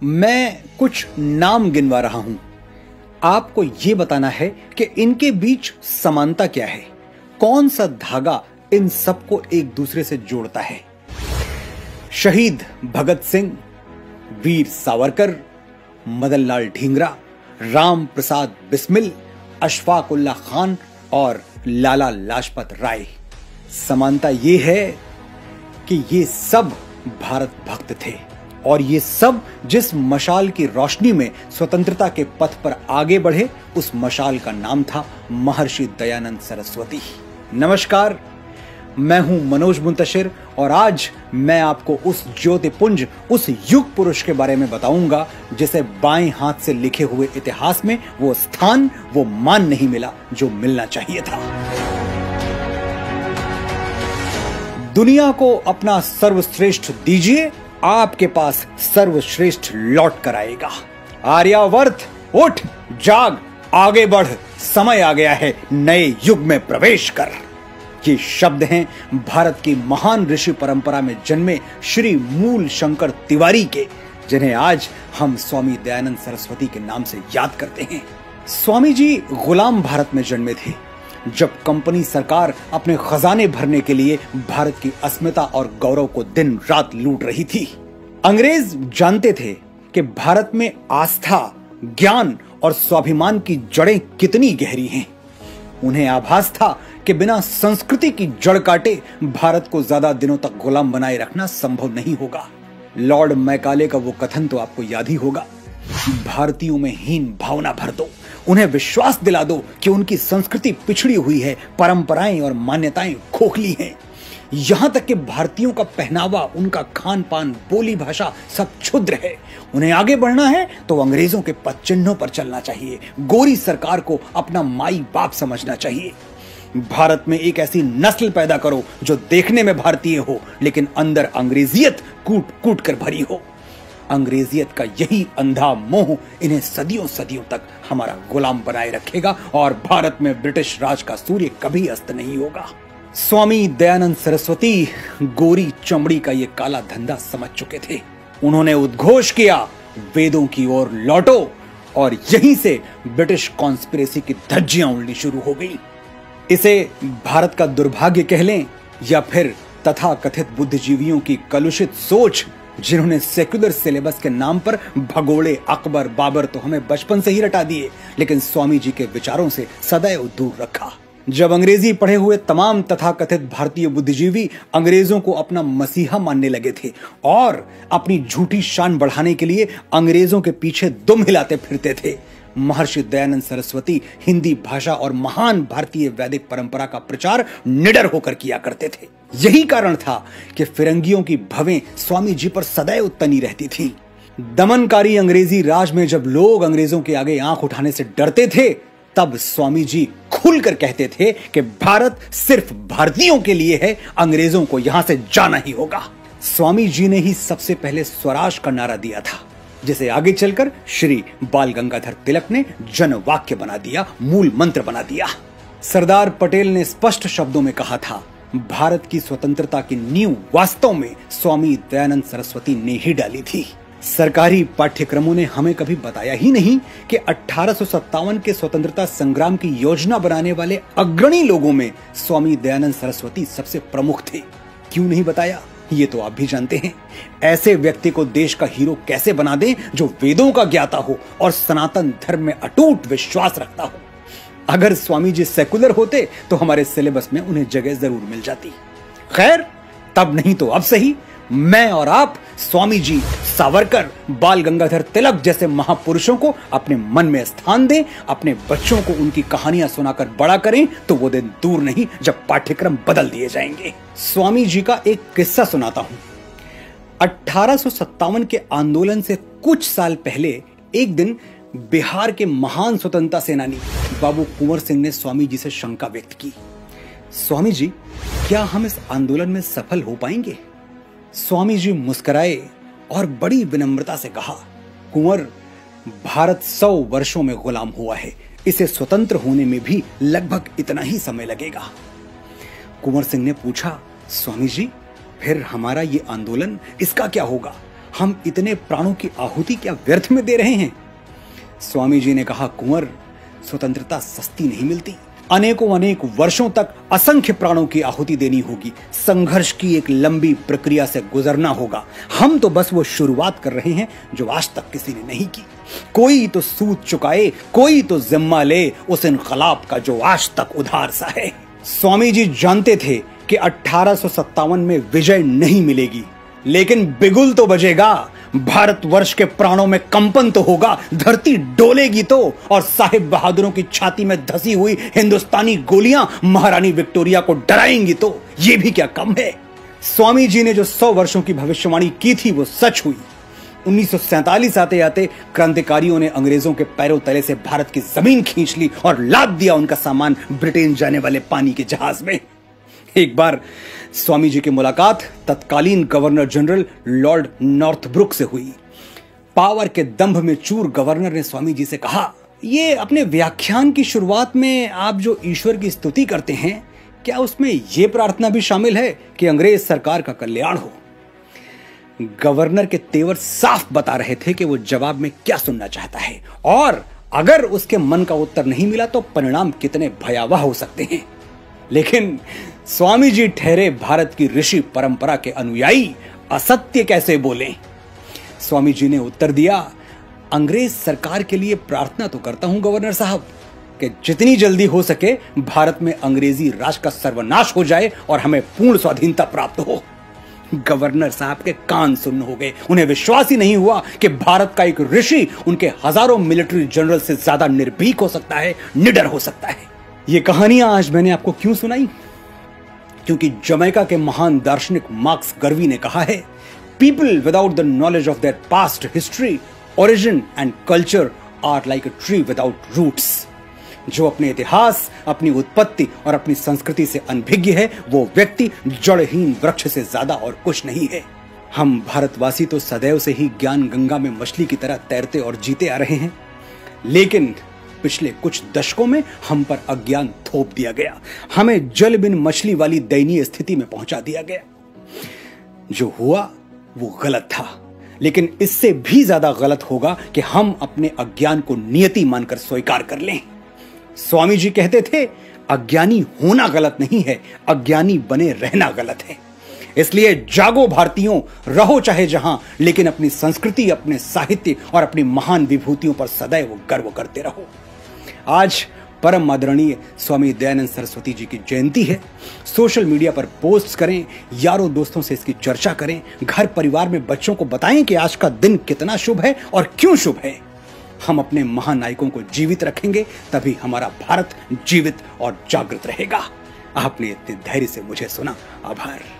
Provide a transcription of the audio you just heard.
मैं कुछ नाम गिनवा रहा हूं। आपको यह बताना है कि इनके बीच समानता क्या है, कौन सा धागा इन सबको एक दूसरे से जोड़ता है। शहीद भगत सिंह, वीर सावरकर, मदन लाल ढींगरा, राम प्रसाद बिस्मिल, अशफाक उल्लाह खान और लाला लाजपत राय। समानता यह है कि ये सब भारत भक्त थे और ये सब जिस मशाल की रोशनी में स्वतंत्रता के पथ पर आगे बढ़े, उस मशाल का नाम था महर्षि दयानंद सरस्वती। नमस्कार, मैं हूं मनोज मुंतशिर और आज मैं आपको उस ज्योतिपुंज, उस युग पुरुष के बारे में बताऊंगा जिसे बाएं हाथ से लिखे हुए इतिहास में वो स्थान, वो मान नहीं मिला जो मिलना चाहिए था। दुनिया को अपना सर्वश्रेष्ठ दीजिए, आपके पास सर्वश्रेष्ठ लौट कर आएगा। आर्यावर्त उठ, जाग, आगे बढ़, समय आ गया है नए युग में प्रवेश कर। ये शब्द हैं भारत की महान ऋषि परंपरा में जन्मे श्री मूल शंकर तिवारी के, जिन्हें आज हम स्वामी दयानंद सरस्वती के नाम से याद करते हैं। स्वामी जी गुलाम भारत में जन्मे थे, जब कंपनी सरकार अपने खजाने भरने के लिए भारत की अस्मिता और गौरव को दिन रात लूट रही थी। अंग्रेज जानते थे कि भारत में आस्था, ज्ञान और स्वाभिमान की जड़ें कितनी गहरी हैं। उन्हें आभास था कि बिना संस्कृति की जड़ काटे भारत को ज्यादा दिनों तक गुलाम बनाए रखना संभव नहीं होगा। लॉर्ड मैकाले का वो कथन तो आपको याद ही होगा, भारतीयों में हीन भावना भर दो, उन्हें विश्वास दिला दो कि उनकी संस्कृति पिछड़ी हुई है, परंपराएं और मान्यताएं खोखली हैं। यहां तक कि भारतीयों का पहनावा, उनका खान पान, बोली भाषा सब क्षुद्र है। उन्हें आगे बढ़ना है तो अंग्रेजों के पद चिन्हों पर चलना चाहिए, गोरी सरकार को अपना माई बाप समझना चाहिए। भारत में एक ऐसी नस्ल पैदा करो जो देखने में भारतीय हो लेकिन अंदर अंग्रेजियत कूट कूट कर भरी हो। अंग्रेजियत का यही अंधा मोह इन्हें सदियों सदियों तक हमारा गुलाम बनाए रखेगा और भारत में ब्रिटिश राज का सूर्य कभी अस्त नहीं होगा। स्वामी दयानंद सरस्वती गोरी चमड़ी का ये काला धंधा समझ चुके थे। उन्होंने उद्घोष किया, वेदों की ओर लौटो, और यहीं से ब्रिटिश कॉन्स्पिरेसी की धज्जियां उड़नी शुरू हो गई। इसे भारत का दुर्भाग्य कह लें या फिर तथाकथित बुद्धिजीवियों की कलुषित सोच, जिन्होंने सेक्युलर सिलेबस के नाम पर भगोड़े अकबर, बाबर तो हमें बचपन से ही रटा दिए, लेकिन स्वामी जी के विचारों से सदैव दूर रखा। जब अंग्रेजी पढ़े हुए तमाम तथाकथित भारतीय बुद्धिजीवी अंग्रेजों को अपना मसीहा मानने लगे थे और अपनी झूठी शान बढ़ाने के लिए अंग्रेजों के पीछे दुम हिलाते फिरते थे, महर्षि दयानंद सरस्वती हिंदी भाषा और महान भारतीय वैदिक परंपरा का प्रचार निडर होकर किया करते थे। यही कारण था कि फिरंगियों की भवें स्वामी जी पर सदैव तनी रहती थी। दमनकारी अंग्रेजी राज में जब लोग अंग्रेजों के आगे आंख उठाने से डरते थे, तब स्वामी जी खुलकर कहते थे कि भारत सिर्फ भारतीयों के लिए है, अंग्रेजों को यहां से जाना ही होगा। स्वामी जी ने ही सबसे पहले स्वराज का नारा दिया था, जिसे आगे चलकर श्री बाल गंगाधर तिलक ने जन वाक्य बना दिया, मूल मंत्र बना दिया। सरदार पटेल ने स्पष्ट शब्दों में कहा था, भारत की स्वतंत्रता की नींव वास्तव में स्वामी दयानंद सरस्वती ने ही डाली थी। सरकारी पाठ्यक्रमों ने हमें कभी बताया ही नहीं कि 1857 के स्वतंत्रता संग्राम की योजना बनाने वाले अग्रणी लोगों में स्वामी दयानंद सरस्वती सबसे प्रमुख थे। क्यों नहीं बताया, ये तो आप भी जानते हैं। ऐसे व्यक्ति को देश का हीरो कैसे बना दें जो वेदों का ज्ञाता हो और सनातन धर्म में अटूट विश्वास रखता हो। अगर स्वामी जी सेकुलर होते तो हमारे सिलेबस में उन्हें जगह जरूर मिल जाती। खैर, तब नहीं तो अब सही, मैं और आप स्वामी जी, सावरकर, बाल गंगाधर तिलक जैसे महापुरुषों को अपने मन में स्थान दें, अपने बच्चों को उनकी कहानियां सुनाकर बड़ा करें, तो वो दिन दूर नहीं जब पाठ्यक्रम बदल दिए जाएंगे। स्वामी जी का एक किस्सा सुनाता हूं। 1857 के आंदोलन से कुछ साल पहले एक दिन बिहार के महान स्वतंत्रता सेनानी बाबू कुंवर सिंह ने स्वामी जी से शंका व्यक्त की, स्वामी जी, क्या हम इस आंदोलन में सफल हो पाएंगे? स्वामी जी मुस्कुराए और बड़ी विनम्रता से कहा, कुंवर, भारत 100 वर्षों में गुलाम हुआ है, इसे स्वतंत्र होने में भी लगभग इतना ही समय लगेगा। कुंवर सिंह ने पूछा, स्वामी जी, फिर हमारा ये आंदोलन, इसका क्या होगा? हम इतने प्राणों की आहुति क्या व्यर्थ में दे रहे हैं? स्वामी जी ने कहा, कुंवर, स्वतंत्रता सस्ती नहीं मिलती। अनेकों अनेक वर्षों तक असंख्य प्राणों की आहुति देनी होगी। संघर्ष की एक लंबी प्रक्रिया से गुजरना होगा। हम तो बस वो शुरुआत कर रहे हैं जो आज तक किसी ने नहीं की। कोई तो सूद चुकाए, कोई तो जिम्मा ले उस इनकलाब का जो आज तक उधार सा है। स्वामी जी जानते थे कि 1857 में विजय नहीं मिलेगी, लेकिन बिगुल तो बजेगा, भारतवर्ष के प्राणों में कंपन तो होगा, धरती डोलेगी तो, और साहिब बहादुरों की छाती में धसी हुई हिंदुस्तानी गोलियां महारानी विक्टोरिया को डराएंगी तो। ये भी क्या कम है? स्वामी जी ने जो 100 वर्षों की भविष्यवाणी की थी वो सच हुई। 1947 आते आते क्रांतिकारियों ने अंग्रेजों के पैरों तले से भारत की जमीन खींच ली और लाद दिया उनका सामान ब्रिटेन जाने वाले पानी के जहाज में। एक बार स्वामी जी की मुलाकात तत्कालीन गवर्नर जनरल लॉर्ड नॉर्थब्रुक से हुई। पावर के दंभ में चूर गवर्नर ने स्वामी जी से कहा, ये अपने व्याख्यान की शुरुआत में आप जो ईश्वर की स्तुति करते हैं, क्या उसमें यह प्रार्थना भी शामिल है कि अंग्रेज सरकार का कल्याण हो? गवर्नर के तेवर साफ बता रहे थे कि वो जवाब में क्या सुनना चाहता है, और अगर उसके मन का उत्तर नहीं मिला तो परिणाम कितने भयावह हो सकते हैं। लेकिन स्वामी जी ठहरे भारत की ऋषि परंपरा के अनुयायी, असत्य कैसे बोलें? स्वामी जी ने उत्तर दिया, अंग्रेज सरकार के लिए प्रार्थना तो करता हूं गवर्नर साहब कि जितनी जल्दी हो सके भारत में अंग्रेजी राज का सर्वनाश हो जाए और हमें पूर्ण स्वाधीनता प्राप्त हो। गवर्नर साहब के कान सुन्न हो गए। उन्हें विश्वास ही नहीं हुआ कि भारत का एक ऋषि उनके हजारों मिलिट्री जनरल से ज्यादा निर्भीक हो सकता है, निडर हो सकता है। ये कहानियां आज मैंने आपको क्यों सुनाई? क्योंकि जमैका के महान दार्शनिक मार्क्स गर्वी ने कहा है, people without the knowledge of their past history, origin and culture are like a tree without roots. जो अपने इतिहास, अपनी उत्पत्ति और अपनी संस्कृति से अनभिज्ञ है, वो व्यक्ति जड़हीन वृक्ष से ज्यादा और कुछ नहीं है। हम भारतवासी तो सदैव से ही ज्ञान गंगा में मछली की तरह तैरते और जीते आ रहे हैं, लेकिन पिछले कुछ दशकों में हम पर अज्ञान थोप दिया गया। हमें जल बिन मछली वाली दयनीय स्थिति में पहुंचा दिया गया। जो हुआ वो गलत था, लेकिन इससे भी ज्यादा गलत होगा कि हम अपने अज्ञान को नियति मानकर स्वीकार कर लें। स्वामी जी कहते थे, अज्ञानी होना गलत नहीं है, अज्ञानी बने रहना गलत है। इसलिए जागो भारतीयों, रहो चाहे जहां, लेकिन अपनी संस्कृति, अपने साहित्य और अपनी महान विभूतियों पर सदैव गर्व करते रहो। आज परम आदरणीय स्वामी दयानंद सरस्वती जी की जयंती है। सोशल मीडिया पर पोस्ट करें, यारों दोस्तों से इसकी चर्चा करें, घर परिवार में बच्चों को बताएं कि आज का दिन कितना शुभ है और क्यों शुभ है। हम अपने महानायकों को जीवित रखेंगे, तभी हमारा भारत जीवित और जागृत रहेगा। आपने इतने धैर्य से मुझे सुना, आभार।